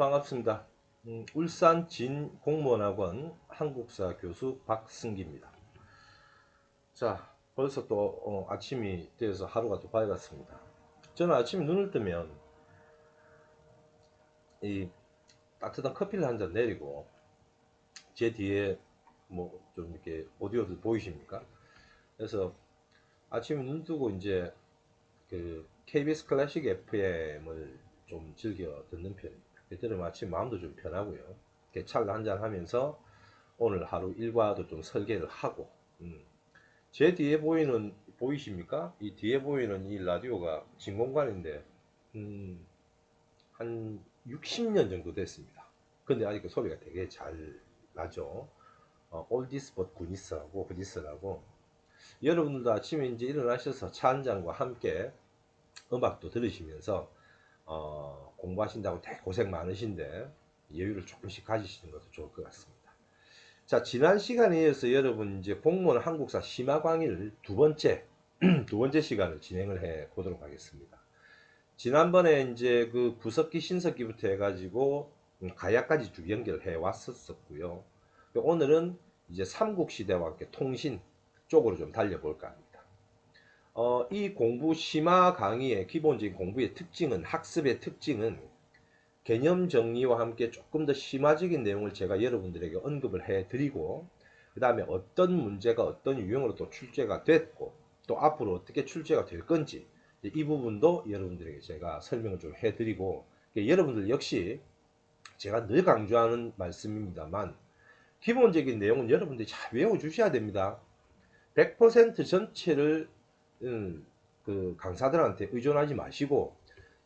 반갑습니다. 울산 진공무원학원 한국사 교수 박승기입니다. 자, 벌써 또 아침이 되어서 하루가 또 밝았습니다. 저는 아침에 눈을 뜨면 이 따뜻한 커피를 한 잔 내리고 제 뒤에 뭐 좀 이렇게 오디오들 보이십니까? 그래서 아침에 눈 뜨고 이제 그 KBS 클래식 FM을 좀 즐겨 듣는 편입니다. 들으면 아침 마음도 좀 편하고요. 차를 한잔 하면서 오늘 하루 일과도 좀 설계를 하고, 제 뒤에 보이십니까? 이 뒤에 보이는 이 라디오가 진공관인데, 한 60년 정도 됐습니다. 근데 아직 그 소리가 되게 잘 나죠. 올디스 봇 굿이스라고 여러분들도 아침에 이제 일어나셔서 차 한 잔과 함께 음악도 들으시면서 공부하신다고 되게 고생 많으신데 여유를 조금씩 가지시는 것도 좋을 것 같습니다. 자, 지난 시간에 이어서 여러분 이제 공무원 한국사 심화강의를 두 번째 시간을 진행을 해 보도록 하겠습니다. 지난번에 이제 그 구석기 신석기부터 해가지고 가야까지 쭉 연결해 왔었고요. 오늘은 이제 삼국시대와 함께 통신 쪽으로 좀 달려볼까 합니다. 이 공부 심화 강의의 기본적인 공부의 특징은, 학습의 특징은 개념 정리와 함께 조금 더 심화적인 내용을 제가 여러분들에게 언급을 해 드리고, 그 다음에 어떤 문제가 어떤 유형으로 또 출제가 됐고 또 앞으로 어떻게 출제가 될 건지 이 부분도 여러분들에게 제가 설명을 좀 해 드리고, 여러분들 역시 제가 늘 강조하는 말씀입니다만 기본적인 내용은 여러분들이 잘 외워 주셔야 됩니다. 100% 전체를 그 강사들한테 의존하지 마시고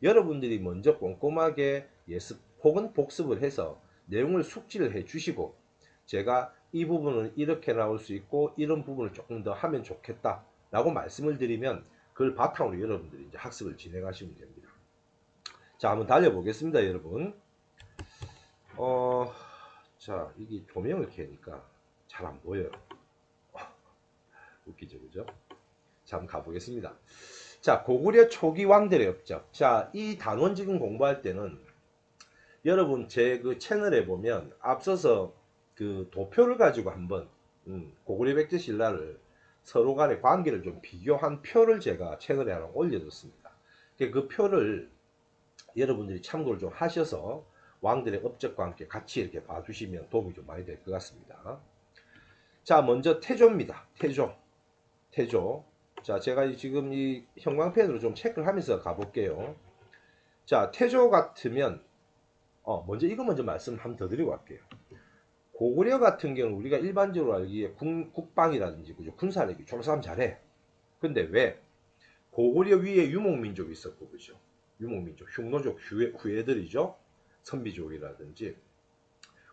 여러분들이 먼저 꼼꼼하게 예습 혹은 복습을 해서 내용을 숙지를 해 주시고, 제가 이 부분은 이렇게 나올 수 있고 이런 부분을 조금 더 하면 좋겠다 라고 말씀을 드리면 그걸 바탕으로 여러분들이 이제 학습을 진행하시면 됩니다. 자, 한번 달려보겠습니다, 여러분. 자, 이게 조명을 켜니까 잘 안 보여요. 웃기죠, 그죠? 자, 한번 가보겠습니다. 자, 고구려 초기 왕들의 업적. 자, 이 단원지금 공부할 때는 여러분 제 그 채널에 보면 앞서서 그 도표를 가지고 한번 고구려 백제 신라를 서로 간의 관계를 좀 비교한 표를 제가 채널에 하나 올려뒀습니다. 그 표를 여러분들이 참고를 좀 하셔서 왕들의 업적과 함께 같이 이렇게 봐주시면 도움이 좀 많이 될 것 같습니다. 자, 먼저 태조입니다. 태조. 자, 제가 지금 이 형광펜으로 좀 체크를 하면서 가볼게요. 자, 태조 같으면 먼저 이거 먼저 말씀 한번 더 드리고 갈게요. 고구려 같은 경우는 우리가 일반적으로 알기에 국방이라든지 그죠? 군사력이 졸사람 잘해. 근데 왜? 고구려 위에 유목민족이 있었고, 그죠? 유목민족, 흉노족, 후예들이죠. 선비족이라든지.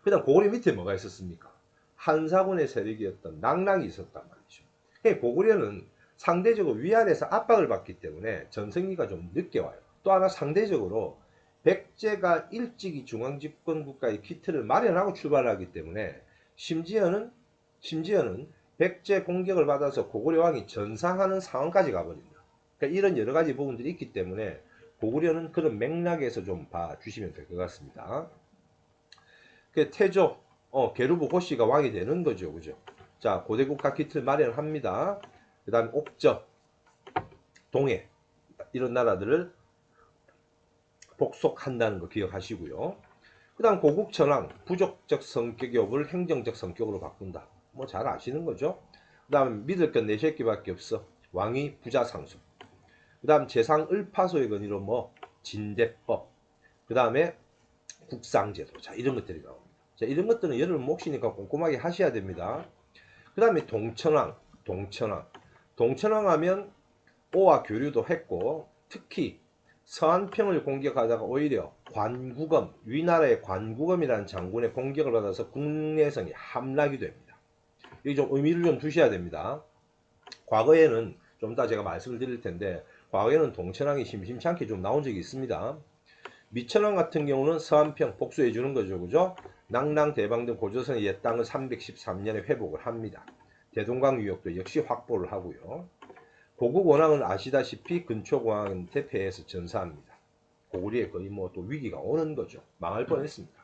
그 다음 고구려 밑에 뭐가 있었습니까? 한사군의 세력이었던 낙랑이 있었단 말이죠. 그러니까 고구려는 상대적으로 위아래에서 압박을 받기 때문에 전성기가 좀 늦게 와요. 또 하나 상대적으로 백제가 일찍이 중앙집권 국가의 기틀을 마련하고 출발하기 때문에 심지어는 백제 공격을 받아서 고구려 왕이 전상하는 상황까지 가버립니다. 그러니까 이런 여러 가지 부분들이 있기 때문에 고구려는 그런 맥락에서 좀 봐주시면 될 것 같습니다. 그 태조, 게르부 고씨가 왕이 되는 거죠, 그죠? 자, 고대국가 기틀 마련합니다. 그 다음에 옥저, 동해 이런 나라들을 복속한다는 거 기억하시고요. 그 다음 고국천왕, 부족적 성격을 행정적 성격으로 바꾼다. 뭐 잘 아시는 거죠. 그 다음 믿을 건 네 새끼밖에 없어. 왕위 부자상속. 그 다음 재상 을파소의 건의로 뭐 진대법. 그 다음에 국상제도. 자, 이런 것들이 나옵니다. 자, 이런 것들은 여러분 몫이니까 꼼꼼하게 하셔야 됩니다. 그 다음에 동천왕 하면 오와 교류도 했고, 특히 서안평을 공격하다가 오히려 관구검, 위나라의 관구검이라는 장군의 공격을 받아서 국내성이 함락이 됩니다. 여기 좀 의미를 좀 두셔야 됩니다. 과거에는 좀 이따 제가 말씀을 드릴 텐데, 과거에는 동천왕이 심심치 않게 좀 나온 적이 있습니다. 미천왕 같은 경우는 서안평 복수해 주는 거죠, 그죠? 낙랑, 대방 등 고조선의 옛 땅을 313년에 회복을 합니다. 대동강 유역도 역시 확보를 하고요. 고국 원왕은 아시다시피 근초공항한테 패해서 전사합니다. 고구려에 거의 뭐 또 위기가 오는 거죠. 망할 뻔했습니다.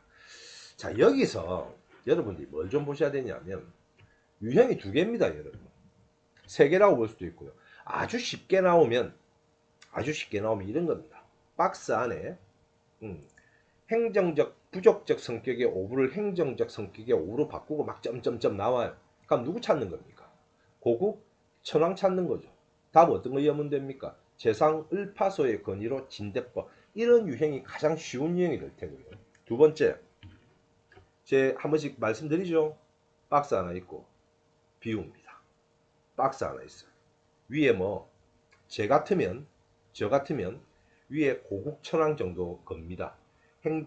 자, 여기서 여러분들이 뭘 좀 보셔야 되냐면 유형이 두 개입니다, 여러분. 세 개라고 볼 수도 있고요. 아주 쉽게 나오면 이런 겁니다. 박스 안에 행정적, 부족적 성격의 오브를 행정적 성격의 오브로 바꾸고 막 점점점 나와요. 그럼 누구 찾는 겁니까? 고국 천왕 찾는 거죠. 다음 어떤 거 이하면 됩니까? 재상 을파소의 건의로 진대법. 이런 유형이 가장 쉬운 유형이 될 테고요. 두 번째, 제 한 번씩 말씀드리죠. 박스 하나 있고 비웁니다. 박스 하나 있어요. 위에 뭐 저 같으면 위에 고국 천왕 정도 겁니다.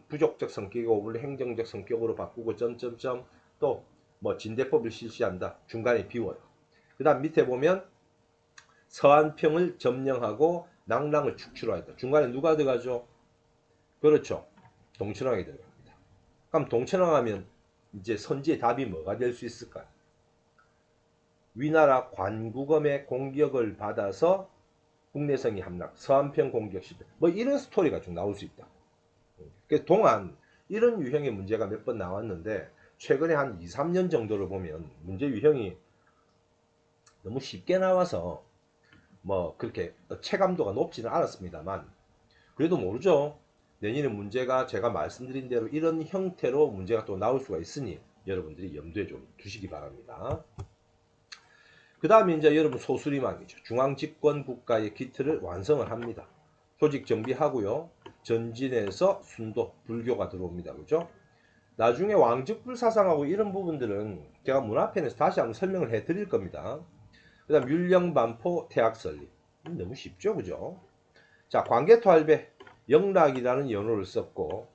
부족적 성격의 오브를 행정적 성격으로 바꾸고 점점점 또 뭐 진대법을 실시한다. 중간에 비워요. 그 다음 밑에 보면 서안평을 점령하고 낭랑을 축출하였다. 중간에 누가 들어가죠? 그렇죠. 동천왕이 들어갑니다. 그럼 동천왕 하면 이제 선지의 답이 뭐가 될 수 있을까요? 위나라 관구검의 공격을 받아서 국내성이 함락, 서안평 공격 실패, 뭐 이런 스토리가 좀 나올 수 있다. 그래서 동안 이런 유형의 문제가 몇 번 나왔는데 최근에 한 2, 3년 정도를 보면 문제 유형이 너무 쉽게 나와서 뭐 그렇게 체감도가 높지는 않았습니다만 그래도 모르죠. 내년에 문제가 제가 말씀드린 대로 이런 형태로 문제가 또 나올 수가 있으니 여러분들이 염두에 좀 두시기 바랍니다. 그 다음에 이제 여러분 소수리망이죠. 중앙집권국가의 기틀을 완성을 합니다. 조직 정비하고요. 전진해서 순도, 불교가 들어옵니다. 그죠? 나중에 왕즉불사상하고 이런 부분들은 제가 문화편에서 다시 한번 설명을 해 드릴 겁니다. 그 다음 율령반포 태학설립. 너무 쉽죠, 그죠? 자, 광개토할배 영락이라는 연호를 썼고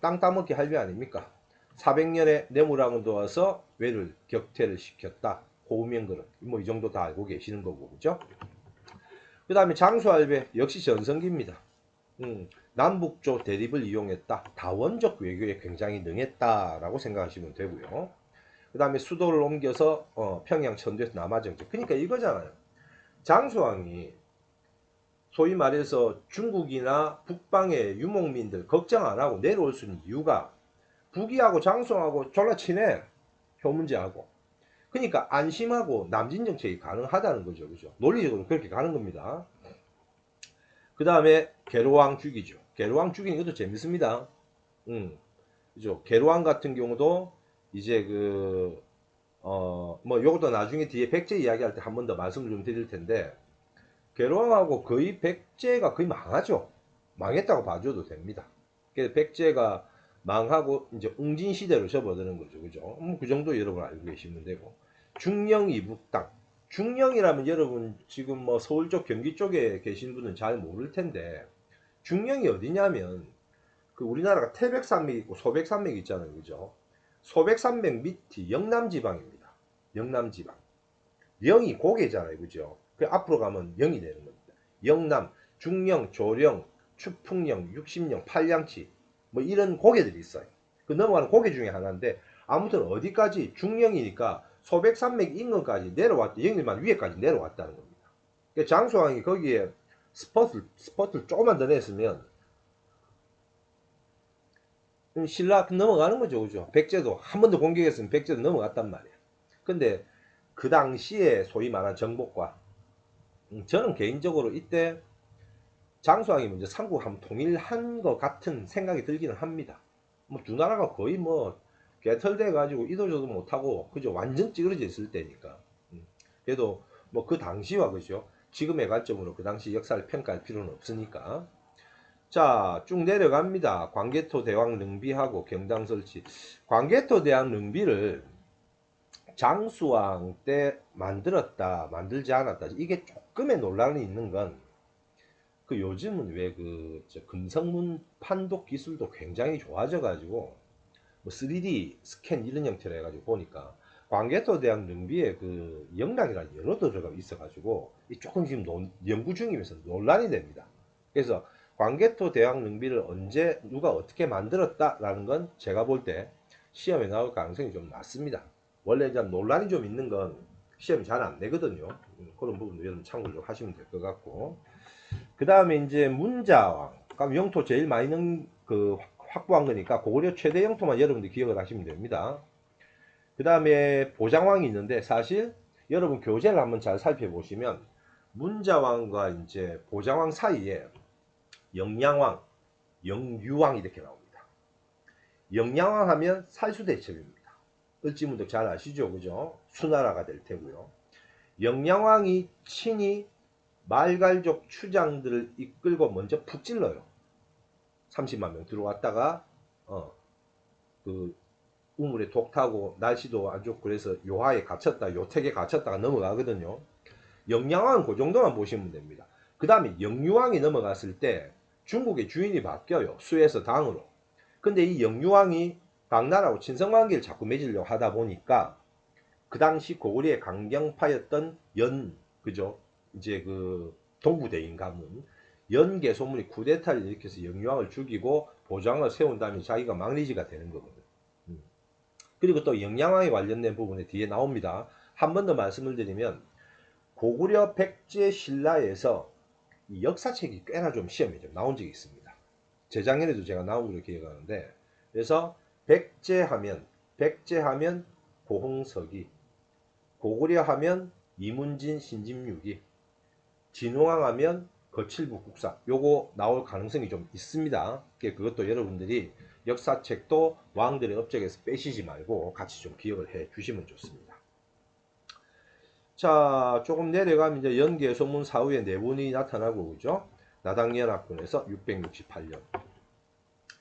땅 따먹기 할배 아닙니까? 400년에 내무랑을 도와서 외를 격퇴를 시켰다. 고우명그릇 뭐 이 정도 다 알고 계시는 거고, 그죠? 그 다음에 장수할배 역시 전성기입니다. 남북조 대립을 이용했다. 다원적 외교에 굉장히 능했다라고 생각하시면 되고요. 그 다음에 수도를 옮겨서 평양 천도에서 남하정책. 그러니까 이거잖아요. 장수왕이 소위 말해서 중국이나 북방의 유목민들 걱정 안 하고 내려올 수 있는 이유가 북이하고 장수왕하고 졸라 친해. 효문제하고. 그러니까 안심하고 남진 정책이 가능하다는 거죠. 그죠? 논리적으로 그렇게 가는 겁니다. 그 다음에 계로왕 죽이죠. 계로왕 죽이는 것도 재밌습니다. 그죠? 계로왕 같은 경우도 이제 뭐 요것도 나중에 뒤에 백제 이야기할 때 한 번 더 말씀을 좀 드릴 텐데 계로왕하고 거의 백제가 거의 망하죠. 망했다고 봐줘도 됩니다. 그래서 백제가 망하고 이제 웅진 시대로 접어드는 거죠. 그죠? 그 정도 여러분 알고 계시면 되고. 중령 이북 땅. 중령이라면 여러분 지금 뭐 서울 쪽 경기 쪽에 계신 분은 잘 모를 텐데 중령이 어디냐면 그 우리나라가 태백산맥 있고 소백산맥 있잖아요. 그죠? 소백산맥 밑이 영남지방입니다. 영남지방. 영이 고개잖아요. 그죠? 그 앞으로 가면 영이 되는 겁니다. 영남, 중령, 조령, 추풍령, 육십령, 팔량치 뭐 이런 고개들이 있어요. 그 넘어가는 고개 중에 하나인데 아무튼 어디까지 중령이니까 소백산맥 인근까지 내려왔다. 영일만 위에까지 내려왔다는 겁니다. 그러니까 장수왕이 거기에 스포트를 조금만 더 냈으면 신라 넘어가는 거죠. 그죠? 백제도 한 번 더 공격했으면 백제도 넘어갔단 말이에요. 근데 그 당시에 소위 말한 정복과 저는 개인적으로 이때 장수왕이 먼저 삼국 한번 통일한 것 같은 생각이 들기는 합니다. 뭐 두 나라가 거의 뭐 개털돼 가지고 이도저도 못하고 그죠? 완전 찌그러져 있을 때니까. 그래도 뭐 그 당시와 그죠? 지금의 관점으로 그 당시 역사를 평가할 필요는 없으니까. 자, 쭉 내려갑니다. 광개토 대왕 능비하고 경당 설치. 광개토 대왕 능비를 장수왕 때 만들었다, 만들지 않았다. 이게 조금의 논란이 있는 건 그 요즘은 왜 금성문 판독 기술도 굉장히 좋아져 가지고 뭐 3D 스캔 이런 형태로 해가지고 보니까 광개토 대왕 능비에 그 영락이라는 연어도 들어가 있어가지고 조금 지금 연구 중이면서 논란이 됩니다. 그래서 광개토 대왕 능비를 언제 누가 어떻게 만들었다라는 건 제가 볼 때 시험에 나올 가능성이 좀 낮습니다. 원래 이제 논란이 좀 있는 건 시험이 잘 안 내거든요. 그런 부분도 여러분 참고를 좀 하시면 될 것 같고. 그 다음에 이제 문자왕. 그럼 영토 제일 많이 확보한 거니까 고구려 최대 영토만 여러분들 기억을 하시면 됩니다. 그 다음에 보장왕이 있는데 사실 여러분 교재를 한번 잘 살펴보시면 문자왕과 이제 보장왕 사이에 영양왕, 영유왕 이렇게 나옵니다. 영양왕 하면 살수대첩입니다. 을지문덕 잘 아시죠? 그죠? 수나라가 될 테고요. 영양왕이 친히 말갈족 추장들을 이끌고 먼저 푹 찔러요. 30만 명 들어왔다가 그 우물에 독 타고 날씨도 안 좋고 그래서 요하에 갇혔다 요택에 갇혔다가 넘어가거든요. 영양왕은 그 정도만 보시면 됩니다. 그 다음에 영유왕이 넘어갔을 때 중국의 주인이 바뀌어요. 수에서 당으로. 근데 이 영유왕이 당나라하고 친선관계를 자꾸 맺으려고 하다 보니까 그 당시 고구려의 강경파였던 그죠? 이제 그 동부대인 가문 연개소문이 쿠데타를 일으켜서 영유왕을 죽이고 보장을 세운 다음에 자기가 망리지가 되는 거거든. 그리고 또 영양왕에 관련된 부분에 뒤에 나옵니다. 한 번 더 말씀을 드리면 고구려 백제 신라에서 이 역사책이 꽤나 좀 시험에 좀 나온 적이 있습니다. 재작년에도 제가 나온 걸로 기억하는데 그래서 백제하면 고흥석이, 고구려 하면 이문진 신짐육이, 진흥왕 하면 거칠부 국사 요거 나올 가능성이 좀 있습니다. 그것도 여러분들이 역사책도 왕들의 업적에서 빼시지 말고 같이 좀 기억을 해 주시면 좋습니다. 자, 조금 내려가면 이제 연개소문 사후에 내분이 나타나고 그죠? 나당연합군에서 668년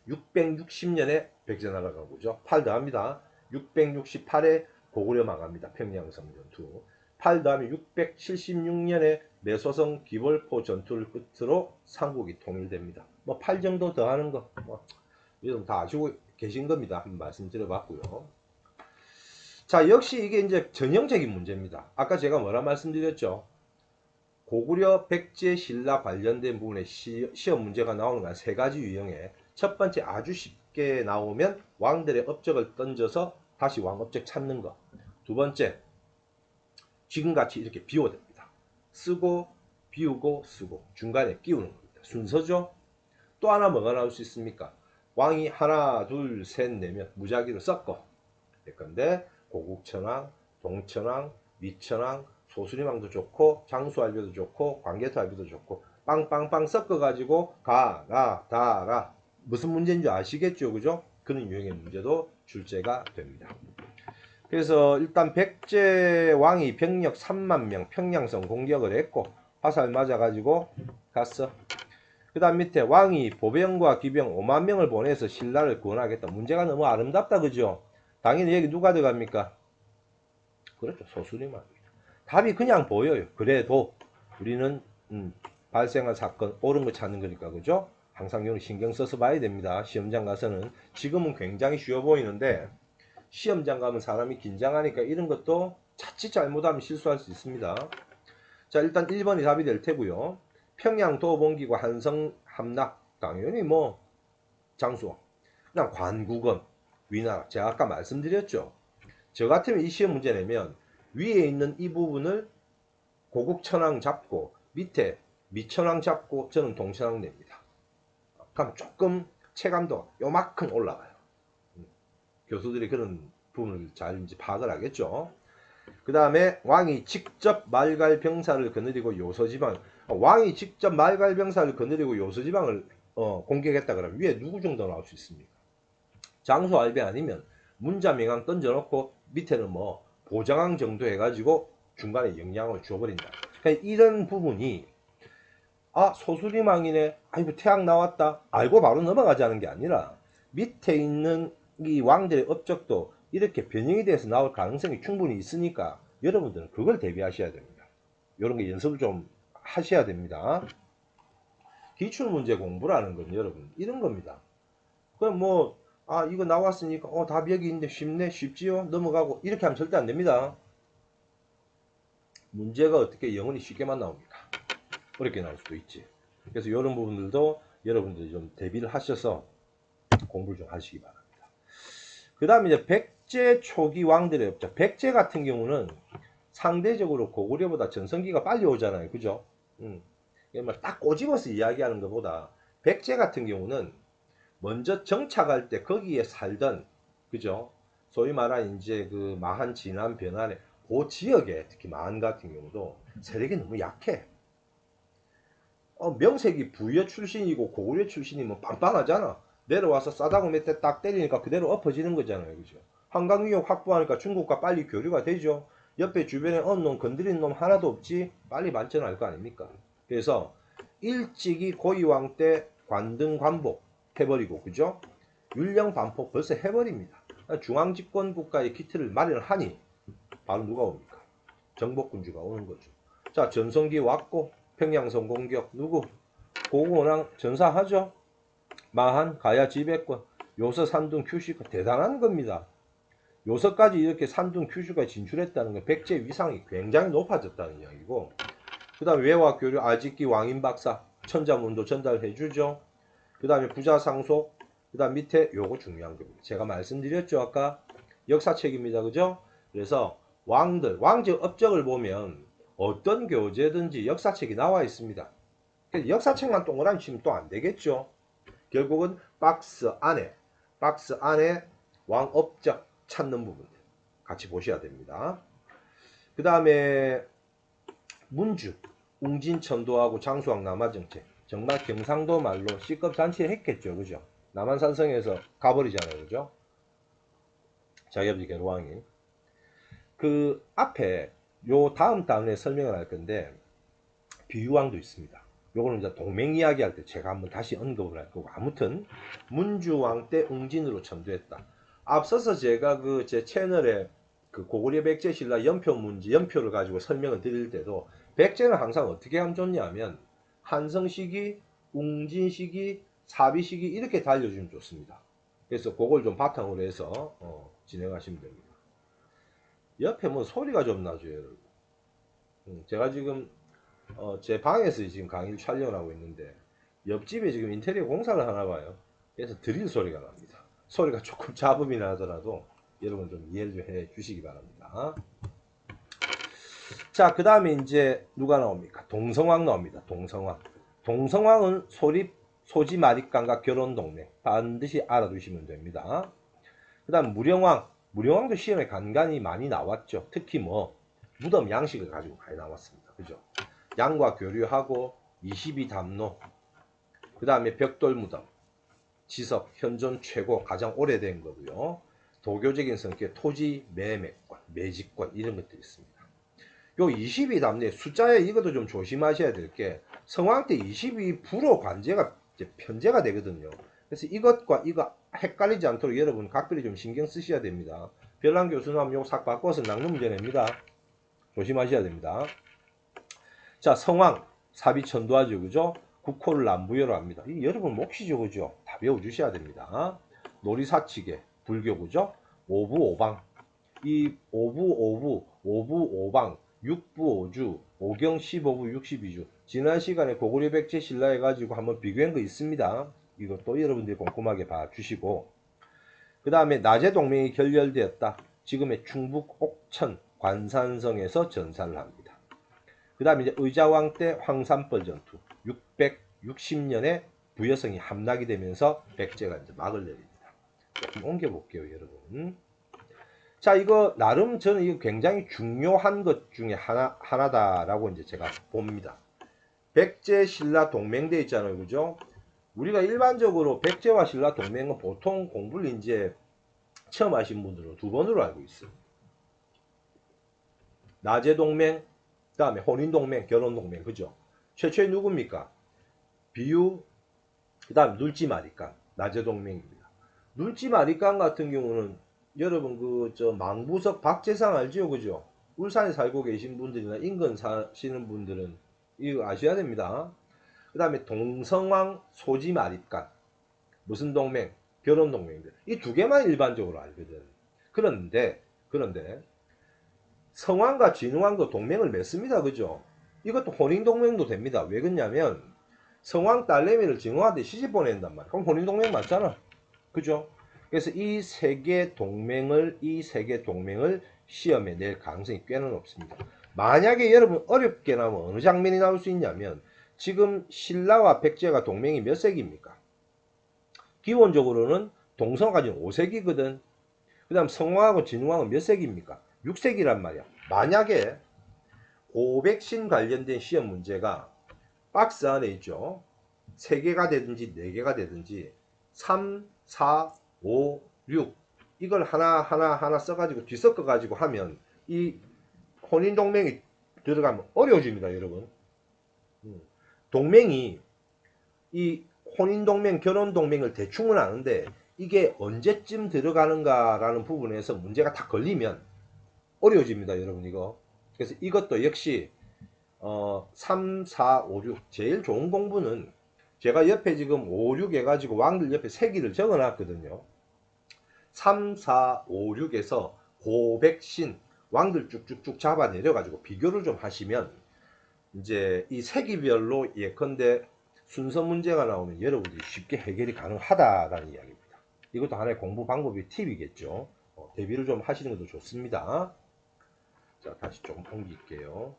660년에 백제나라가 그죠? 8 더합니다. 668에 고구려 망합니다. 평양성 전투. 8 더하면 676년에 매소성 기벌포 전투를 끝으로 삼국이 통일됩니다. 뭐 8 정도 더 하는 거 여러분 다 아시고 계신 겁니다. 한번 말씀드려봤고요. 자, 역시 이게 이제 전형적인 문제입니다. 아까 제가 뭐라 말씀드렸죠? 고구려 백제 신라 관련된 부분에 시험 문제가 나오는 건 세 가지 유형에 첫 번째 아주 쉽게 나오면 왕들의 업적을 던져서 다시 왕 업적 찾는 거. 두 번째 지금같이 이렇게 비워댑니다. 쓰고 비우고 쓰고 중간에 끼우는 겁니다. 순서죠. 또 하나 뭐가 나올 수 있습니까? 왕이 하나 둘 셋 내면 무작위로 섞어 될 건데 고국천왕, 동천왕, 미천왕, 소수림왕도 좋고 장수할배도 좋고 광개토할배도 좋고 빵빵빵 섞어가지고 가라 다라 무슨 문제인 줄 아시겠죠? 그죠? 그런 유형의 문제도 출제가 됩니다. 그래서 일단 백제 왕이 병력 3만 명 평양성 공격을 했고 화살 맞아가지고 갔어. 그 다음 밑에 왕이 보병과 기병 5만 명을 보내서 신라를 구원하겠다. 문제가 너무 아름답다. 그죠? 당연히 여기 누가 들어갑니까? 그렇죠. 소수림왕입니다. 답이 그냥 보여요. 그래도 우리는 발생한 사건 옳은 거 찾는 거니까. 그죠? 항상 이런 신경 써서 봐야 됩니다. 시험장 가서는. 지금은 굉장히 쉬워 보이는데 시험장 가면 사람이 긴장하니까 이런 것도 자칫 잘못하면 실수할 수 있습니다. 자, 일단 1번이 답이 될 테고요. 평양 도봉기구 한성 함락 당연히 뭐 장수. 그다음 관국원 위나라. 제가 아까 말씀드렸죠. 저 같으면 이 시험 문제 내면 위에 있는 이 부분을 고국천왕 잡고 밑에 미천왕 잡고 저는 동천왕 냅니다. 그럼 조금 체감도가 요만큼 올라가요. 교수들이 그런 부분을 잘 이제 파악을 하겠죠. 그 다음에 왕이 직접 말갈병사를 거느리고 요소지방, 왕이 직접 말갈병사를 거느리고 요소지방을 공격했다 그러면 위에 누구 정도 나올 수 있습니까? 장수알배 아니면 문자명왕 던져놓고 밑에는 뭐 보장왕 정도 해가지고 중간에 영향을 줘버린다. 그러니까 이런 부분이 소수림왕이네, 아이고 태양 나왔다 알고 바로 넘어가자는 게 아니라 밑에 있는 이 왕들의 업적도 이렇게 변형이 돼서 나올 가능성이 충분히 있으니까 여러분들은 그걸 대비하셔야 됩니다. 이런 게 연습을 좀 하셔야 됩니다. 기출문제 공부라는 건 여러분 이런 겁니다. 그럼 뭐 이거 나왔으니까 답이 여기 있는데 쉽네 쉽지요 넘어가고 이렇게 하면 절대 안 됩니다. 문제가 어떻게 영원히 쉽게만 나옵니까? 어렵게 나올 수도 있지. 그래서 이런 부분들도 여러분들이 좀 대비를 하셔서 공부를 좀 하시기 바랍니다. 그 다음에 이제 백제 초기 왕들의 업적. 백제 같은 경우는 상대적으로 고구려보다 전성기가 빨리 오잖아요. 그죠? 딱 꼬집어서 이야기하는 것보다 백제 같은 경우는 먼저 정착할 때 거기에 살던, 그죠? 소위 말하는 이제 그 마한, 진안, 변안에 그 지역에 특히 마한 같은 경우도 세력이 너무 약해. 명색이 부여 출신이고 고구려 출신이면 빵빵하잖아. 내려와서 싸다고 몇 대 딱 때리니까 그대로 엎어지는 거잖아요. 그죠? 한강 위협 확보하니까 중국과 빨리 교류가 되죠. 옆에 주변에 어느 놈 건드린 놈 하나도 없지. 빨리 발전할 거 아닙니까? 그래서 일찍이 고이왕 때 관등 관복 해버리고, 그죠? 율령 반포 벌써 해버립니다. 중앙집권 국가의 기틀을 마련하니 바로 누가 옵니까? 정복군주가 오는 거죠. 자, 전성기 왔고 평양성 공격 누구? 고구려랑 전사하죠. 마한, 가야 지배권, 요서, 산둥, 큐슈가 대단한 겁니다. 요서까지 이렇게 산둥, 큐슈가 진출했다는 건 백제 위상이 굉장히 높아졌다는 이야기고, 그 다음에 외화 교류 아직기 왕인 박사 천자문도 전달해 주죠. 그 다음에 부자 상속, 그 다음 밑에 요거 중요한 겁니다. 제가 말씀드렸죠. 아까 역사책입니다. 그죠? 그래서 왕들, 왕제 업적을 보면 어떤 교재든지 역사책이 나와 있습니다. 역사책만 동그라미 치면 또 안 되겠죠. 결국은 박스 안에 왕 업적 찾는 부분 같이 보셔야 됩니다. 그 다음에 문주, 웅진천도하고 장수왕 남하정책, 정말 경상도 말로 C급 잔치를 했겠죠. 그죠? 남한산성에서 가버리잖아요. 그죠? 자기아버지 계로왕이. 그 앞에 요 다음 단원에 설명을 할 건데 비유왕도 있습니다. 요거는 이제 동맹 이야기 할 때 제가 한번 다시 언급을 할 거고, 아무튼 문주왕 때 웅진으로 천도했다. 앞서서 제가 그 제 채널에 그 고구려 백제 신라 연표 문제 연표를 가지고 설명을 드릴 때도 백제는 항상 어떻게 하면 좋냐면 한성 시기, 웅진 시기, 사비 시기 이렇게 달려주면 좋습니다. 그래서 그걸 좀 바탕으로 해서 진행하시면 됩니다. 옆에 뭐 소리가 좀 나죠, 여러분. 제가 지금 제 방에서 지금 강의를 촬영을 하고 있는데 옆집에 지금 인테리어 공사를 하나 봐요. 그래서 드릴 소리가 납니다. 소리가 조금 잡음이 나더라도 여러분 좀 이해를 좀 해 주시기 바랍니다. 자, 그 다음에 이제 누가 나옵니까? 동성왕 나옵니다. 동성왕은 소지 마립간과 결혼 동맹 반드시 알아두시면 됩니다. 그 다음 무령왕도 시험에 간간히 많이 나왔죠. 특히 뭐 무덤 양식을 가지고 많이 나왔습니다. 그죠? 양과 교류하고 22담로, 그 다음에 벽돌무덤, 지석, 현존 최고 가장 오래된 거고요. 도교적인 성격, 토지 매매권, 매집권 이런 것들이 있습니다. 요 22담내 숫자에 이것도 좀 조심하셔야 될 게 성왕 때 22% 관제가 이제 편제가 되거든요. 그래서 이것과 이거 헷갈리지 않도록 여러분 각별히 좀 신경 쓰셔야 됩니다. 별난 교수님 요 싹 바꿔서 낚는 문제 냅니다. 조심하셔야 됩니다. 자, 성왕 사비천도하죠. 그죠? 국호를 남부여로 합니다. 이 여러분 몫이죠. 그죠? 다 배워주셔야 됩니다. 놀이사치계 불교 그죠? 오부오방 이 오부오방 육부오주 오경 15부 62주 지난 시간에 고구려 백제 신라 해가지고 한번 비교한 거 있습니다. 이것도 여러분들이 꼼꼼하게 봐주시고, 그 다음에 낮에 동맹이 결렬되었다. 지금의 충북 옥천 관산성에서 전사를 합니다. 그 다음에 이제 의자왕 때 황산벌 전투 660년에 부여성이 함락이 되면서 백제가 이제 막을 내립니다. 조금 옮겨볼게요, 여러분. 자, 이거 나름 저는 이거 굉장히 중요한 것 중에 하나다라고 이제 제가 봅니다. 백제 신라 동맹대 있잖아요, 그죠? 우리가 일반적으로 백제와 신라 동맹은 보통 공부를 이제 처음 하신 분들은 두 번으로 알고 있어요. 나제 동맹, 그 다음에 혼인 동맹, 결혼 동맹, 그죠? 최초의 누굽니까? 비유, 그 다음 눌지마리간, 나제 동맹입니다. 눌지마리간 같은 경우는 여러분 그 망부석 박재상 알죠, 그죠? 울산에 살고 계신 분들이나 인근 사시는 분들은 이거 아셔야 됩니다. 그 다음에 동성왕 소지마립간, 무슨 동맹? 결혼 동맹들. 이 두 개만 일반적으로 알거든. 그런데 성왕과 진왕도 동맹을 맺습니다. 그죠? 이것도 혼인동맹도 됩니다. 왜 그러냐면 성왕 딸내미를 진왕한테 시집 보낸단 말이야. 그럼 혼인동맹 맞잖아. 그죠? 그래서 이 세 개 동맹을 시험에 낼 가능성이 꽤나 높습니다. 만약에 여러분 어렵게 나오면 어느 장면이 나올 수 있냐면 지금 신라와 백제가 동맹이 몇 세기입니까? 기본적으로는 동서까지는 5세기거든. 그 다음 성왕하고 진흥왕은 몇 세기입니까? 6세기란 말이야. 만약에 고백신 관련된 시험 문제가 박스 안에 있죠. 3개가 되든지 4개가 되든지 3, 4, 5, 6 이걸 하나 써가지고 뒤섞어가지고 하면 이 혼인동맹이 들어가면 어려워집니다, 여러분. 동맹이 이 혼인동맹, 결혼동맹을 대충은 아는데 이게 언제쯤 들어가는가라는 부분에서 문제가 다 걸리면 어려워집니다, 여러분. 이거. 그래서 이것도 역시 3, 4, 5, 6 제일 좋은 공부는 제가 옆에 지금 5, 6 해가지고 왕들 옆에 세기를 적어놨거든요. 3, 4, 5, 6에서 고백신 왕들 쭉쭉쭉 잡아 내려가지고 비교를 좀 하시면 이제 이 세기별로 예컨대 순서 문제가 나오면 여러분들이 쉽게 해결이 가능하다라는 이야기입니다. 이것도 하나의 공부 방법의 팁이겠죠. 대비를 좀 하시는 것도 좋습니다. 자, 다시 조금 옮길게요.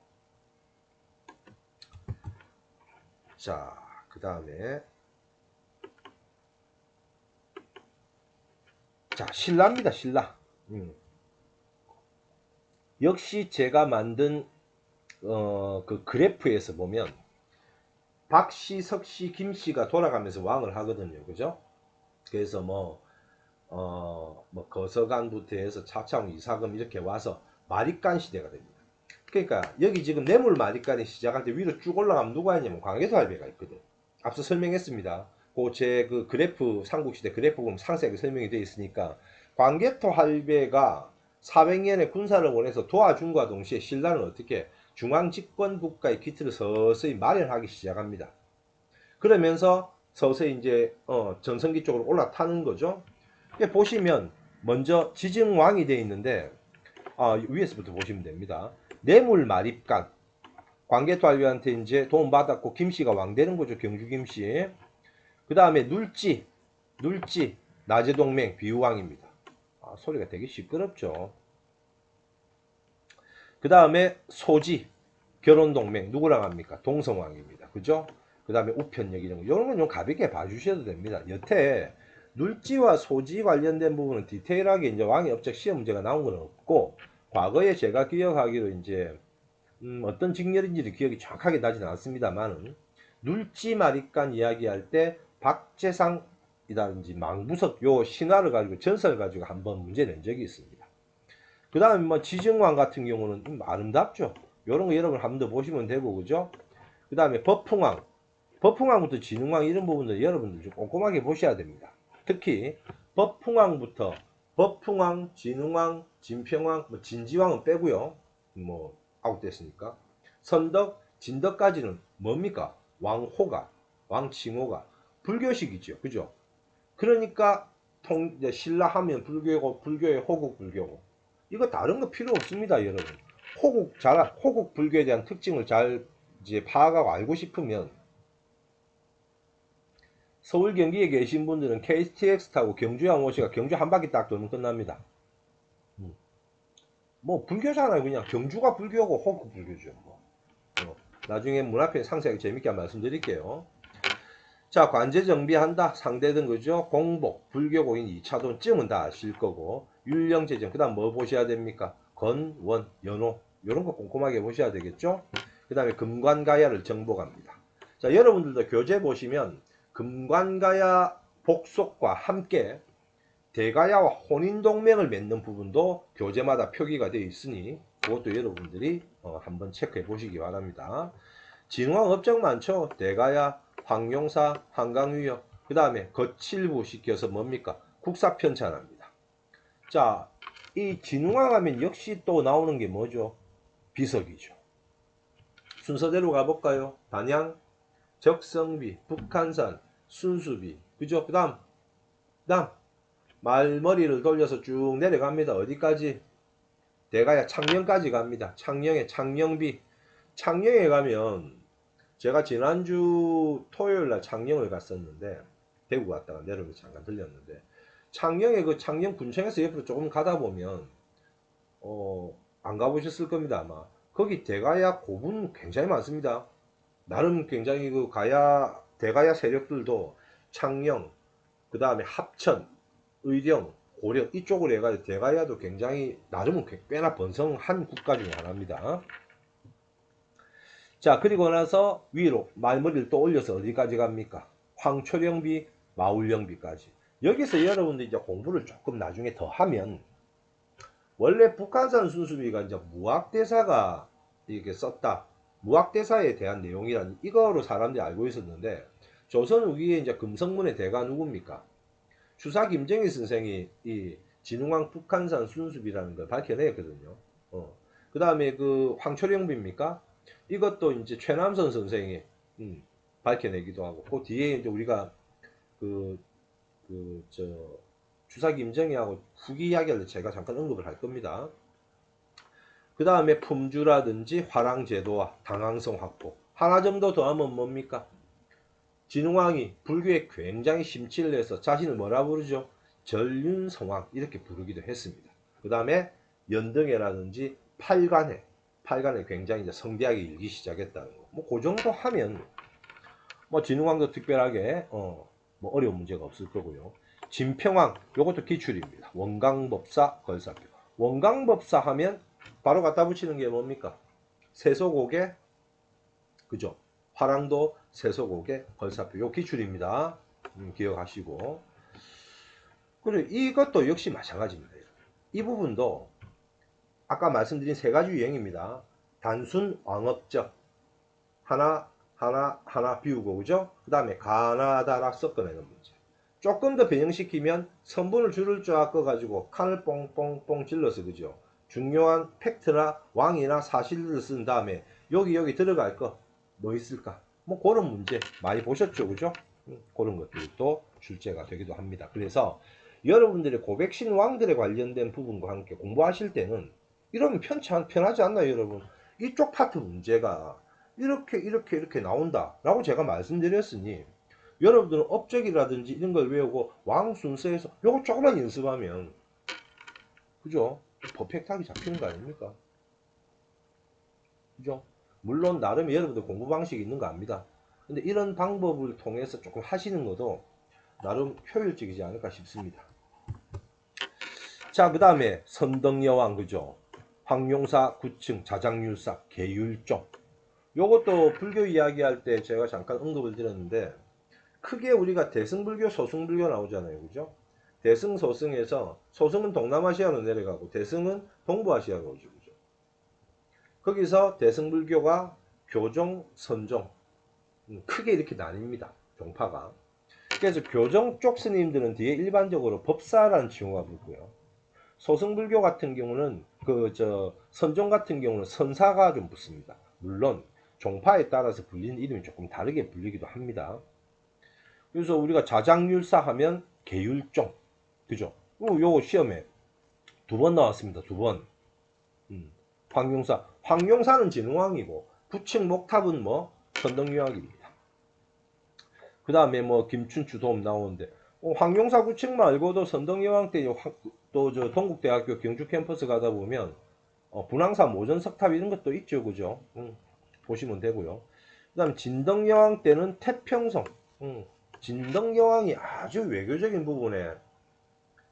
자, 그 다음에 자, 신라입니다. 신라. 역시 제가 만든 그 그래프에서 보면 박씨, 석씨, 김씨가 돌아가면서 왕을 하거든요. 그죠? 그래서 뭐 거서간부터 해서 차창, 이사금 이렇게 와서 마립간 시대가 됩니다. 그러니까 여기 지금 뇌물 마립간이 시작할 때 위로 쭉 올라가면 누가 있냐면 광개토 할배가 있거든. 앞서 설명했습니다. 제 그 그래프, 삼국시대 그래프 보면 상세하게 설명이 되어 있으니까 광개토 할배가 400년의 군사를 보내서 도와준과 동시에 신라는 어떻게 중앙집권 국가의 기틀을 서서히 마련하기 시작합니다. 그러면서 서서히 이제 전성기 쪽으로 올라타는 거죠. 보시면 먼저 지증왕이 되어 있는데 위에서부터 보시면 됩니다. 뇌물 마립간 광개토 할배한테 이제 도움 받았고 김씨가 왕 되는 거죠. 경주 김씨. 그 다음에 눌지 나제동맹 비유왕입니다. 소리가 되게 시끄럽죠. 그 다음에 소지 결혼동맹 누구랑 합니까? 동성왕입니다. 그죠? 그 다음에 우편역 이런 거 이런 건 좀 가볍게 봐주셔도 됩니다. 여태 눌지와 소지 관련된 부분은 디테일하게 이제 왕의 업적 시험 문제가 나온 건 없고 과거에 제가 기억하기로 이제 어떤 직렬인지는 기억이 정확하게 나지는 않습니다만 눌지 마립간 이야기할 때 박재상이라든지 망부석 요 신화를 가지고 전설을 가지고 한번 문제 낸 적이 있습니다. 그 다음에 뭐 지증왕 같은 경우는 아름답죠. 요런 거 여러분 한번 더 보시면 되고 그죠? 그 다음에 버풍왕부터 진흥왕 이런 부분들 여러분들 좀 꼼꼼하게 보셔야 됩니다. 특히 버풍왕부터 버풍왕, 진흥왕, 진평왕, 뭐 진지왕은 빼고요. 뭐 아웃됐으니까 선덕, 진덕까지는 뭡니까? 왕호가, 왕칭호가 불교식이죠. 그죠? 그러니까 신라 하면 불교고 불교의 호국 불교고 이거 다른 거 필요 없습니다, 여러분. 호국 불교에 대한 특징을 잘 이제 파악하고 알고 싶으면 서울 경기에 계신 분들은 KTX 타고 경주에 오시가 경주 한 바퀴 딱 돌면 끝납니다. 뭐 불교잖아요. 그냥 경주가 불교고 호국 불교죠. 나중에 문 앞에 상세하게 재밌게 말씀드릴게요. 자, 관제 정비한다. 상대든 그죠? 공복, 불교고인 2차돈쯤은 다 아실 거고 율령제정, 그 다음 뭐 보셔야 됩니까? 건, 원, 연호 이런 거 꼼꼼하게 보셔야 되겠죠? 그 다음에 금관가야를 정복합니다. 자, 여러분들도 교재 보시면 금관가야 복속과 함께 대가야와 혼인동맹을 맺는 부분도 교재마다 표기가 되어 있으니 그것도 여러분들이 한번 체크해 보시기 바랍니다. 진흥왕 업적 많죠? 대가야, 황용사, 한강유역, 그 다음에 거칠부 시켜서 뭡니까? 국사 편찬합니다. 자, 이 진흥왕 하면 역시 또 나오는 게 뭐죠? 비석이죠. 순서대로 가볼까요? 단양, 적성비, 북한산, 순수비, 그죠? 그 다음 말머리를 돌려서 쭉 내려갑니다. 어디까지? 대가야 창녕까지 갑니다. 창녕에 창녕비. 창녕에 가면 제가 지난주 토요일날 창녕을 갔었는데 대구 갔다가 내려오면서 잠깐 들렸는데 창녕에 그 창녕군청에서 옆으로 조금 가다 보면 안 가보셨을 겁니다. 아마 거기 대가야 고분 굉장히 많습니다. 나름 굉장히 그 가야 대가야 세력들도 창녕, 그 다음에 합천, 의령, 고려 이쪽으로 해가지고 대가야도 굉장히 나름은 꽤나 번성한 국가 중에 하나입니다. 자, 그리고 나서 위로 말머리를 또 올려서 어디까지 갑니까? 황초령비, 마울령비까지. 여기서 여러분들 이제 공부를 조금 나중에 더 하면, 원래 북한산 순수비가 이제 무학대사가 이렇게 썼다. 무학대사에 대한 내용이란 이거로 사람들이 알고 있었는데, 조선 후기에 이제 금성문의 대가 누굽니까? 추사 김정일 선생이 이 진흥왕 북한산 순수비라는 걸 밝혀냈거든요. 그 다음에 그 황초령비입니까? 이것도 이제 최남선 선생이 밝혀내기도 하고, 그 뒤에 이제 우리가 그, 주사 김정희하고 후기 이야기를 제가 잠깐 언급을 할 겁니다. 그 다음에 품주라든지 화랑제도와 당황성 확보. 하나 정도 더 하면 뭡니까? 진흥왕이 불교에 굉장히 심취를 해서 자신을 뭐라 부르죠? 전륜성왕 이렇게 부르기도 했습니다. 그 다음에 연등회라든지 팔관에 굉장히 이제 성대하게 일기 시작했다는 거. 뭐 그 정도 하면 뭐 진흥왕도 특별하게 뭐 어려운 문제가 없을 거고요. 진평왕 요것도 기출입니다. 원강법사 걸사표. 원강법사 하면 바로 갖다 붙이는 게 뭡니까? 세소고개 그죠? 화랑도 세소고개 걸사표 요 기출입니다. 기억하시고. 그리고 이것도 역시 마찬가지입니다. 이 부분도 아까 말씀드린 세 가지 유형입니다. 단순 왕업적 하나 비우고 그죠? 그 다음에 가나다라 섞어내는 문제. 조금 더 변형시키면 성분을 줄을 쫙 꺼가지고 칸을 뽕뽕뽕 질러서 그죠? 중요한 팩트나 왕이나 사실을 쓴 다음에 여기 들어갈 거 뭐 있을까? 뭐 그런 문제 많이 보셨죠, 그죠? 그런 것들도 출제가 되기도 합니다. 그래서 여러분들의 고백신 왕들에 관련된 부분과 함께 공부하실 때는 이러면 편하지 않나요, 여러분? 이쪽 파트 문제가 이렇게 나온다 라고 제가 말씀드렸으니 여러분들은 업적이라든지 이런 걸 외우고 왕 순서에서 요거 조금만 연습하면 그죠? 퍼펙트하게 잡히는 거 아닙니까? 그죠? 물론 나름 여러분들 공부 방식이 있는 거 압니다. 근데 이런 방법을 통해서 조금 하시는 것도 나름 효율적이지 않을까 싶습니다. 자, 그 다음에 선덕여왕 그죠? 황용사, 구층, 자장률사, 계율종 요것도 불교 이야기할 때 제가 잠깐 언급을 드렸는데 크게 우리가 대승불교, 소승불교 나오잖아요. 그죠? 대승, 소승에서 소승은 동남아시아로 내려가고 대승은 동부아시아로 오죠. 그죠? 거기서 대승불교가 교종, 선종 크게 이렇게 나뉩니다. 종파가. 그래서 교종 쪽 스님들은 뒤에 일반적으로 법사라는 칭호가 붙고요. 소승불교 같은 경우는 선종 같은 경우는 선사가 좀 붙습니다. 물론 종파에 따라서 불리는 이름이 조금 다르게 불리기도 합니다. 그래서 우리가 자장률사 하면 계율종 그죠? 요 시험에 2번 나왔습니다. 2번. 황용사는 진흥왕이고 부층 목탑은 뭐 선덕유학입니다. 그 다음에 뭐 김춘추 도움 나오는데 황용사 구층 말고도 선덕여왕 때 또 저 동국대학교 경주 캠퍼스 가다 보면 분황사 모전 석탑 이런 것도 있죠, 그죠? 보시면 되고요. 그다음 진덕여왕 때는 태평성. 진덕여왕이 아주 외교적인 부분에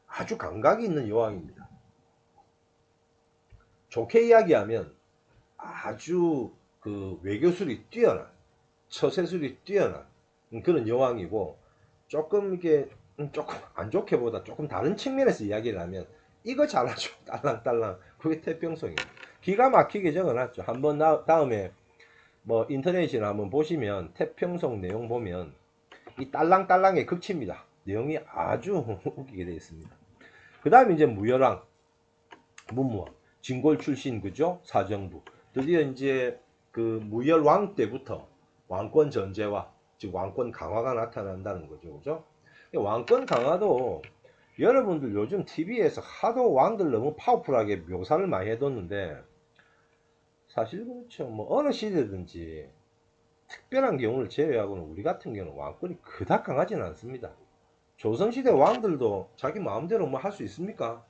아주 감각이 있는 여왕입니다. 좋게 이야기하면 아주 그 외교술이 뛰어난 처세술이 뛰어난 그런 여왕이고 조금 이게 조금 안 좋게 보다 조금 다른 측면에서 이야기를 하면 이거 잘하죠. 딸랑딸랑 그게 태평성이에요. 기가 막히게 적어놨죠. 한번 다음에 뭐 인터넷이나 한번 보시면 태평성 내용 보면 이 딸랑딸랑의 극치입니다. 내용이 아주 웃기게 되어 있습니다. 그 다음에 이제 무열왕 문무왕 진골 출신 그죠? 사정부 드디어 이제 그 무열왕 때부터 왕권 전제와 즉 왕권 강화가 나타난다는 거죠. 그죠? 왕권 강화도 여러분들 요즘 TV에서 하도 왕들 너무 파워풀하게 묘사를 많이 해뒀는데 사실 그렇죠. 뭐 어느 시대든지 특별한 경우를 제외하고는 우리 같은 경우는 왕권이 그닥 강하지는 않습니다. 조선시대 왕들도 자기 마음대로 뭐 할 수 있습니까?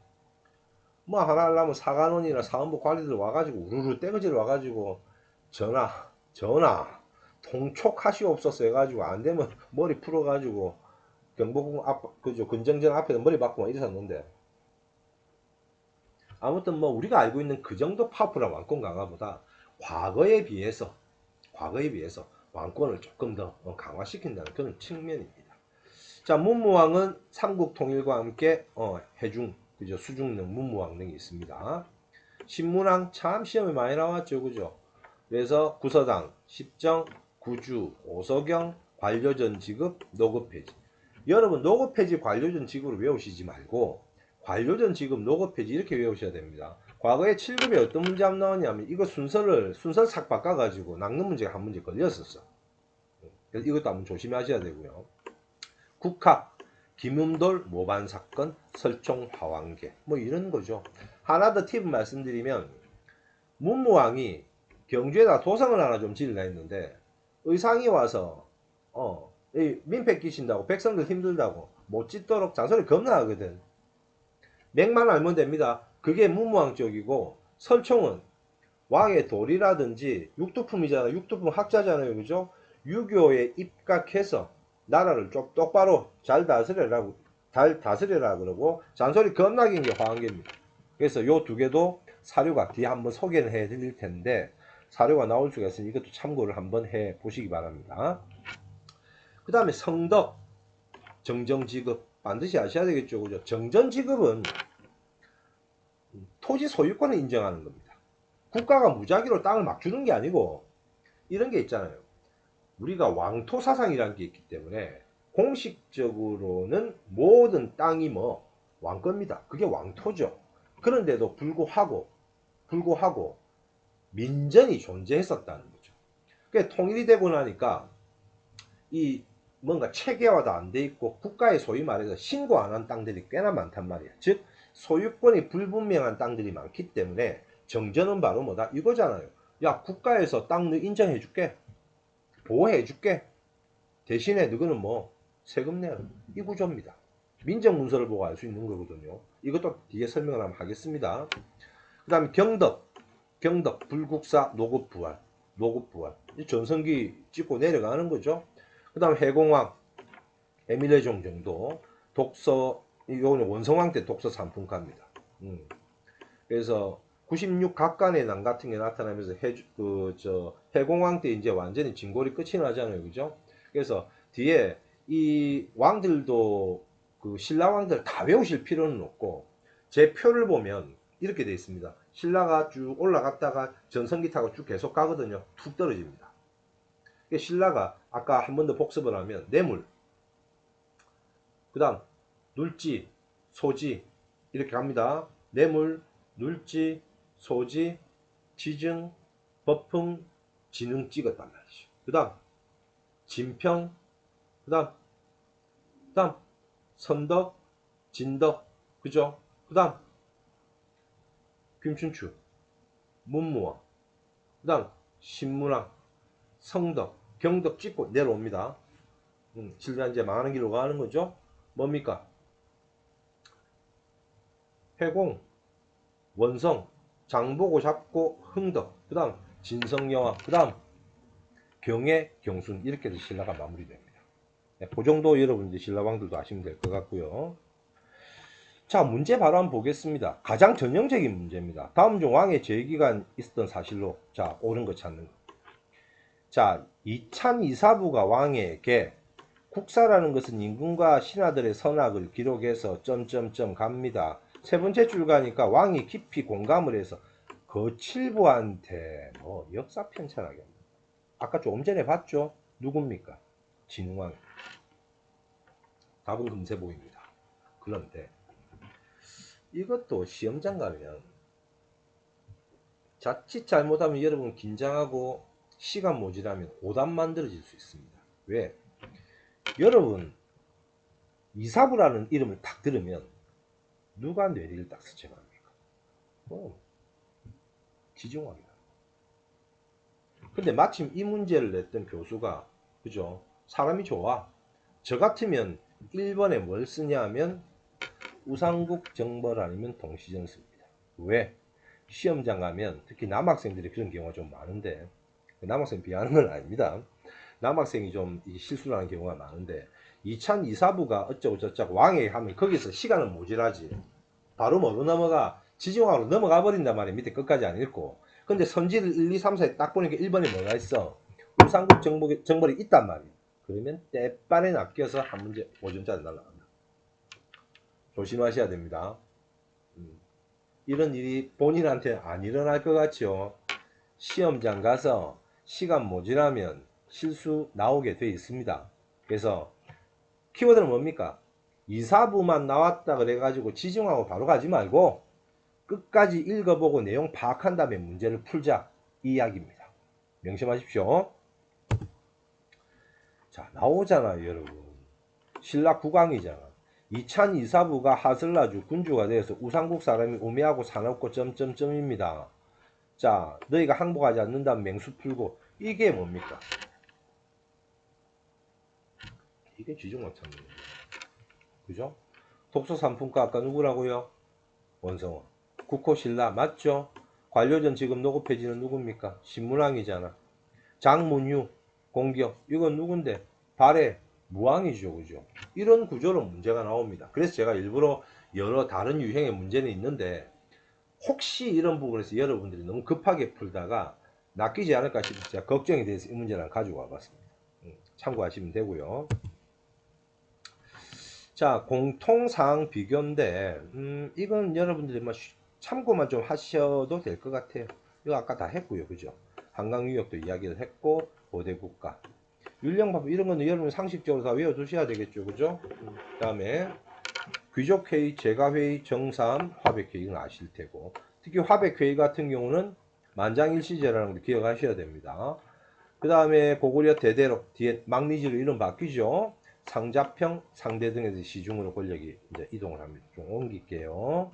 뭐 하나 하려면 사관원이나 사원부 관리들 와가지고 우르르 떼거지를 와가지고 전하 통촉하시옵소서 해가지고 안 되면 머리 풀어가지고 경복궁 앞 그죠 근정전 앞에서 머리 박고 막 이랬었는데, 아무튼 뭐 우리가 알고 있는 그 정도 파워풀한 왕권 강화보다 과거에 비해서 왕권을 조금 더 강화시킨다는 그런 측면입니다. 자, 문무왕은 삼국 통일과 함께 해중 그죠 수중능 문무왕릉이 있습니다. 신문왕 참 시험에 많이 나왔죠, 그죠? 그래서 구서당, 십정, 구주, 오서경, 관료전 지급, 노급 폐지. 여러분 노급 폐지, 관료전 지급으로 외우시지 말고 관료전 지급, 노급 폐지 이렇게 외우셔야 됩니다. 과거에 7급에 어떤 문제 안 나왔냐면 이거 순서를 싹 바꿔가지고 낚는 문제가 한 문제 걸렸었어. 그래서 이것도 한번 조심하셔야 되고요. 국학, 김음돌 모반 사건, 설총 화왕계 뭐 이런 거죠. 하나 더 팁을 말씀드리면 문무왕이 경주에다 도성을 하나 좀 지으려 했는데 의상이 와서 민폐 끼친다고 백성들 힘들다고 못 짓도록 잔소리 겁나 하거든. 맥만 알면 됩니다. 그게 문무왕 쪽이고 설총은 왕의 도리라든지 육두품이잖아요. 육두품 학자잖아요. 그죠? 유교에 입각해서 나라를 좀 똑바로 잘 다스려라 그러고 잔소리 겁나게 게 화왕계입니다. 그래서 요 두 개도 사료가 뒤에 한번 소개를 해 드릴 텐데 사료가 나올 수가 있으니 이것도 참고를 한번 해 보시기 바랍니다. 그 다음에 성덕, 정정지급 반드시 아셔야 되겠죠. 그죠? 정전지급은 토지 소유권을 인정하는 겁니다. 국가가 무작위로 땅을 막 주는 게 아니고 이런 게 있잖아요. 우리가 왕토 사상이라는 게 있기 때문에 공식적으로는 모든 땅이 뭐 왕겁니다. 그게 왕토죠. 그런데도 불구하고 민전이 존재했었다는 거죠. 그러니까 통일이 되고 나니까 이 뭔가 체계화도 안 돼 있고 국가의 소위 말해서 신고 안 한 땅들이 꽤나 많단 말이야. 즉 소유권이 불분명한 땅들이 많기 때문에 정전은 바로 뭐다 이거잖아요. 야, 국가에서 땅 너 인정해 줄게, 보호해 줄게, 대신에 너는 뭐 세금 내라, 이 구조입니다. 민정문서를 보고 알 수 있는 거거든요. 이것도 뒤에 설명을 한번 하겠습니다. 그 다음에 경덕 불국사 노급부활 전성기 찍고 내려가는 거죠. 그 다음 해공왕 에밀레종 정도 독서, 이거는 원성왕 때 독서 산풍가입니다. 그래서 96각간의 난 같은 게 나타나면서 해공왕 때 이제 완전히 진골이 끝이 나잖아요. 그죠? 그래서 뒤에 이 왕들도 그 신라왕들 다 외우실 필요는 없고 제 표를 보면 이렇게 되어 있습니다. 신라가 쭉 올라갔다가 전성기 타고 쭉 계속 가거든요. 툭 떨어집니다. 신라가 아까 한 번 더 복습을 하면 뇌물, 그 다음 눌지, 소지 이렇게 갑니다. 뇌물, 눌지, 소지, 지증, 법흥, 진흥 찍었단 말이죠. 그 다음 진평, 그 다음 선덕, 진덕, 그죠? 그 다음 김춘추, 문무왕, 그 다음 신문왕, 성덕, 경덕 찍고 내려옵니다. 신라 이제 망하는 길로 가는 거죠. 뭡니까? 회공, 원성, 장보고 잡고 흥덕, 그 다음 진성여왕, 그 다음 경애, 경순 이렇게 해서 신라가 마무리됩니다. 그 정도 여러분 이제 신라왕들도 아시면 될 것 같고요. 자, 문제 바로 한번 보겠습니다. 가장 전형적인 문제입니다. 다음 중 왕의 제위기간 있었던 사실로 자 옳은 거 찾는 거. 자, 이찬 이사부가 왕에게 국사라는 것은 임금과 신하들의 선악을 기록해서 점점점 갑니다. 세 번째 줄 가니까 왕이 깊이 공감을 해서 거칠부한테 뭐 역사 편찬하게 합니다. 아까 조금 전에 봤죠? 누굽니까? 진흥왕. 답은 금세보입니다. 그런데 이것도 시험장 가면 자칫 잘못하면 여러분 긴장하고 시간 모자라면 오답 만들어질 수 있습니다. 왜? 여러분 이사부라는 이름을 딱 들으면 누가 뇌리를 딱 스쳐갑니까? 지중왕이다. 근데 마침 이 문제를 냈던 교수가 그죠? 사람이 좋아. 저 같으면 1번에 뭘 쓰냐 하면 우상국 정벌 아니면 동시전 씁니다. 왜? 시험장 가면 특히 남학생들이 그런 경우가 좀 많은데 남학생 비하는 건 아닙니다. 남학생이 좀 실수를 하는 경우가 많은데 2찬 2, 4부가 어쩌고 저쩌고 왕에 하면 거기서 시간은 모자라지. 바로 뭐로 넘어가? 지중항으로 넘어가 버린단 말이야. 밑에 끝까지 안 읽고. 근데 선지를 1, 2, 3, 4에 딱 보니까 1번에 뭐가 있어? 우상국 정벌이 있단 말이야. 그러면 때빨에 낚여서 한 문제 5점짜리 날라간다. 조심하셔야 됩니다. 이런 일이 본인한테 안 일어날 것 같죠? 시험장 가서 시간 모자라면 실수 나오게 돼 있습니다. 그래서 키워드는 뭡니까? 2, 4부만 나왔다 그래가지고 지중하고 바로 가지 말고 끝까지 읽어보고 내용 파악한 다음에 문제를 풀자, 이 이야기입니다. 명심하십시오. 자, 나오잖아요 여러분. 신라 국왕이잖아. 2찬 2, 4부가 하슬라주 군주가 되어서 우상국 사람이 우매하고 사납고 점점점입니다. 자, 너희가 항복하지 않는다면 맹수 풀고. 이게 뭡니까? 이게 지중왕 참는 거예요. 그죠? 독소 삼품과 아까 누구라고요? 원성원. 국호신라 맞죠? 관료전 지금 노급해지는 누굽니까? 신문왕이잖아. 장문유 공격 이건 누군데? 발해 무왕이죠. 그죠? 이런 구조로 문제가 나옵니다. 그래서 제가 일부러 여러 다른 유형의 문제는 있는데 혹시 이런 부분에서 여러분들이 너무 급하게 풀다가 낚이지 않을까 싶어서 제가 걱정이 돼서 이 문제를 가지고 와봤습니다. 참고하시면 되고요. 자, 공통사항 비교인데 이건 여러분들이 뭐 참고만 좀 하셔도 될 것 같아요. 이거 아까 다 했고요. 그죠? 한강유역도 이야기를 했고 고대국가 율령법 이런 거는 여러분 상식적으로 다 외워두셔야 되겠죠. 그죠? 그 다음에 귀족회의, 제가회의, 정삼, 화백회의 이건 아실 테고 특히 화백회의 같은 경우는 만장일시제라는 걸 기억하셔야 됩니다. 그 다음에 고구려 대대로 뒤에 막리지로 이름 바뀌죠. 상자평, 상대 등에서 시중으로 권력이 이제 이동을 합니다. 좀 옮길게요.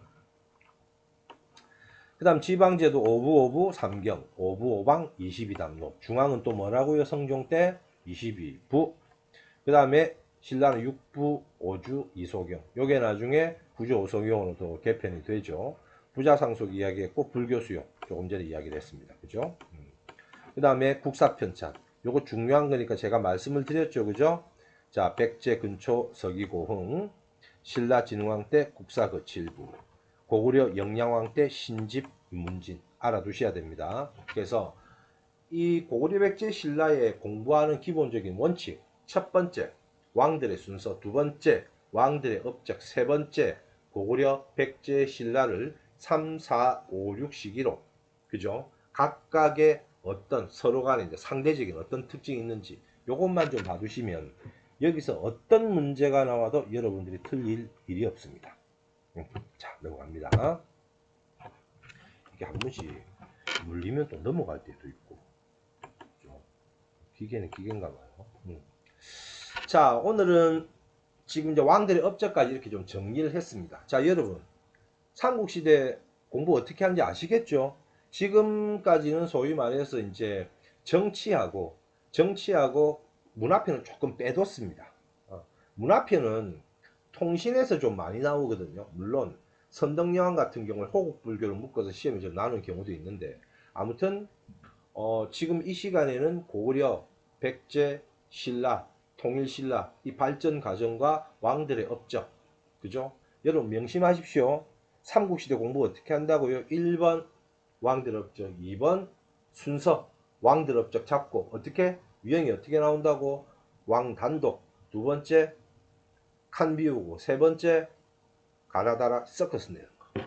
그 다음 지방제도 오부, 삼경, 오방, 22담로. 중앙은 또 뭐라고요? 성종 때 22부. 그 다음에 신라는 6부, 5주, 이소경. 요게 나중에 구조 오소경으로 또 개편이 되죠. 부자상속 이야기했고 불교수요. 조금 전에 이야기를 했습니다. 그죠? 그 다음에 국사편찬. 요거 중요한 거니까 제가 말씀을 드렸죠. 그죠? 자, 백제 근초 서기고흥, 신라 진흥왕 때 국사 거칠부, 고구려 영양왕 때 신집 문진 알아두셔야 됩니다. 그래서 이 고구려 백제 신라에 공부하는 기본적인 원칙, 첫 번째 왕들의 순서, 두 번째 왕들의 업적, 세 번째 고구려 백제 신라를 3, 4, 5, 6 시기로 그죠? 각각의 어떤 서로 간에 이제 상대적인 어떤 특징이 있는지 요것만 좀 봐두시면 여기서 어떤 문제가 나와도 여러분들이 틀릴 일이 없습니다. 자, 넘어갑니다. 이게 한 번씩 물리면 또 넘어갈 때도 있고. 그죠? 기계는 기계인가 봐요. 자, 오늘은 지금 이제 왕들의 업적까지 이렇게 좀 정리를 했습니다. 자, 여러분. 삼국시대 공부 어떻게 하는지 아시겠죠? 지금까지는 소위 말해서 이제 정치하고 문화편은 조금 빼뒀습니다. 문화편은 통신에서 좀 많이 나오거든요. 물론 선덕여왕 같은 경우는 호국불교를 묶어서 시험에 좀 나오는 경우도 있는데 아무튼 지금 이 시간에는 고구려, 백제, 신라, 통일신라 이 발전 과정과 왕들의 업적 그죠? 여러분 명심하십시오. 삼국시대 공부 어떻게 한다고요? 1번 왕들 업적, 2번 순서 왕들 업적 잡고 어떻게? 유형이 어떻게 나온다고? 왕 단독, 두 번째 칸 비우고 세 번째 가라다라 섞어서 내는 거.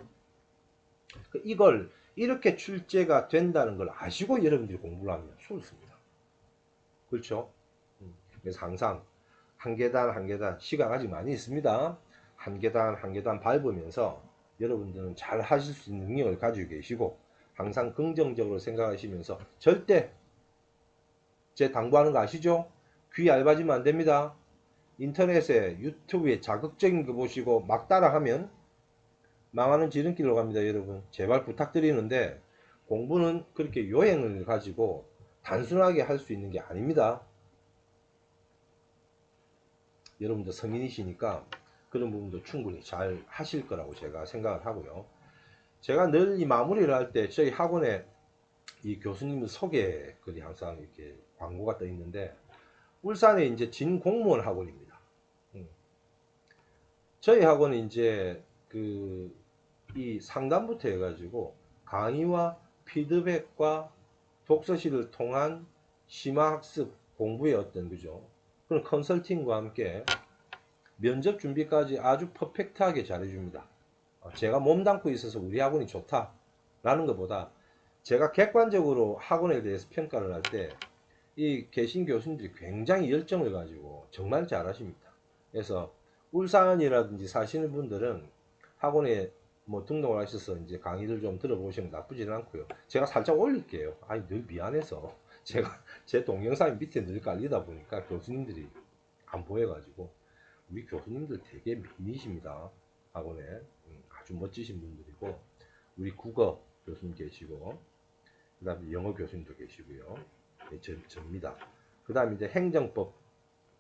이걸 이렇게 출제가 된다는 걸 아시고 여러분들이 공부를 하면 쉽습니다. 그렇죠? 그래서 항상 한 계단 한 계단 시간 아직 많이 있습니다. 한 계단 한 계단 밟으면서 여러분들은 잘 하실 수 있는 능력을 가지고 계시고 항상 긍정적으로 생각하시면서 절대 제 당부하는 거 아시죠? 귀 얇아지면 안 됩니다. 인터넷에 유튜브에 자극적인 거 보시고 막 따라하면 망하는 지름길로 갑니다. 여러분 제발 부탁드리는데 공부는 그렇게 요행을 가지고 단순하게 할 수 있는 게 아닙니다. 여러분들 성인이시니까 그런 부분도 충분히 잘 하실 거라고 제가 생각을 하고요. 제가 늘 이 마무리를 할 때 저희 학원에 이 교수님 소개 글이 항상 이렇게 광고가 떠 있는데 울산에 이제 진공무원 학원입니다. 저희 학원은 이제 이 상담부터 해가지고 강의와 피드백과 독서실을 통한 심화학습 공부의 어떤 그죠? 그런 컨설팅과 함께 면접 준비까지 아주 퍼펙트하게 잘해줍니다. 제가 몸담고 있어서 우리 학원이 좋다라는 것보다 제가 객관적으로 학원에 대해서 평가를 할 때 이 계신 교수님들이 굉장히 열정을 가지고 정말 잘하십니다. 그래서 울산이라든지 사시는 분들은 학원에 뭐 등록을 하셔서 이제 강의를 좀 들어보시면 나쁘지는 않고요. 제가 살짝 올릴게요. 아니 늘 미안해서 제가 제 동영상이 밑에 늘 깔리다 보니까 교수님들이 안 보여가지고 우리 교수님들 되게 미인이십니다. 학원에 아주 멋지신 분들이고 우리 국어 교수님 계시고 그 다음에 영어 교수님도 계시고요. 접니다. 그 다음에 이제 행정법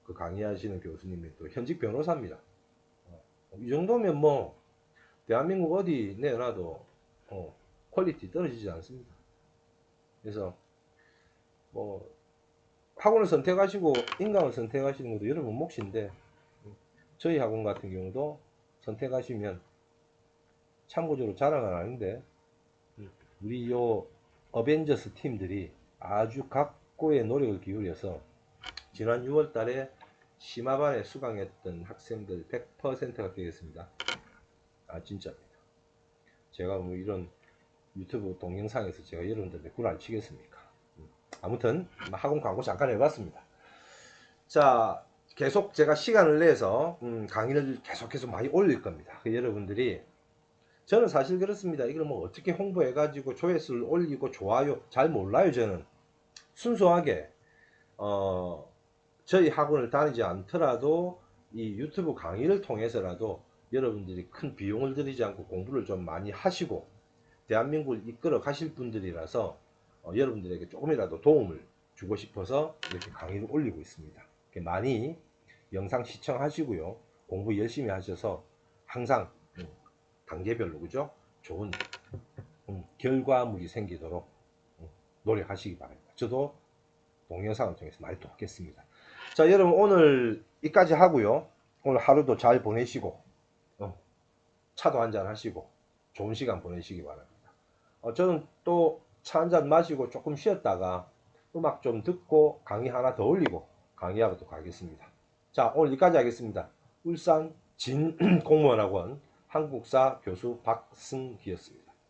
그 강의하시는 교수님이 또 현직 변호사입니다. 이 정도면 뭐 대한민국 어디 내놔도 퀄리티 떨어지지 않습니다. 그래서 뭐 학원을 선택하시고 인강을 선택하시는 것도 여러분 몫인데 저희 학원 같은 경우도 선택하시면 참고적으로 자랑은 아닌데 우리 요 어벤져스 팀들이 아주 각고의 노력을 기울여서 지난 6월 달에 심화반에 수강했던 학생들 100%가 합격했습니다. 아 진짜입니다. 제가 뭐 이런 유튜브 동영상에서 제가 여러분들 몇 구를 안 치겠습니까? 아무튼 학원 광고 잠깐 해봤습니다. 자 계속 제가 시간을 내서 강의를 계속해서 많이 올릴 겁니다. 여러분들이 저는 사실 그렇습니다. 이걸 뭐 어떻게 홍보해 가지고 조회수를 올리고 좋아요 잘 몰라요. 저는 순수하게 저희 학원을 다니지 않더라도 이 유튜브 강의를 통해서라도 여러분들이 큰 비용을 들이지 않고 공부를 좀 많이 하시고 대한민국을 이끌어 가실 분들이라서 여러분들에게 조금이라도 도움을 주고 싶어서 이렇게 강의를 올리고 있습니다. 많이 영상 시청하시고요. 공부 열심히 하셔서 항상 단계별로 그죠? 좋은 결과물이 생기도록 노력하시기 바랍니다. 저도 동영상을 통해서 많이 돕겠습니다. 자 여러분 오늘 여기까지 하고요. 오늘 하루도 잘 보내시고 차도 한잔 하시고 좋은 시간 보내시기 바랍니다. 저는 또 차 한잔 마시고 조금 쉬었다가 음악 좀 듣고 강의 하나 더 올리고 강의하러 또 가겠습니다. 자 오늘 여기까지 하겠습니다. 울산 진공무원학원 한국사 교수 박승기였습니다.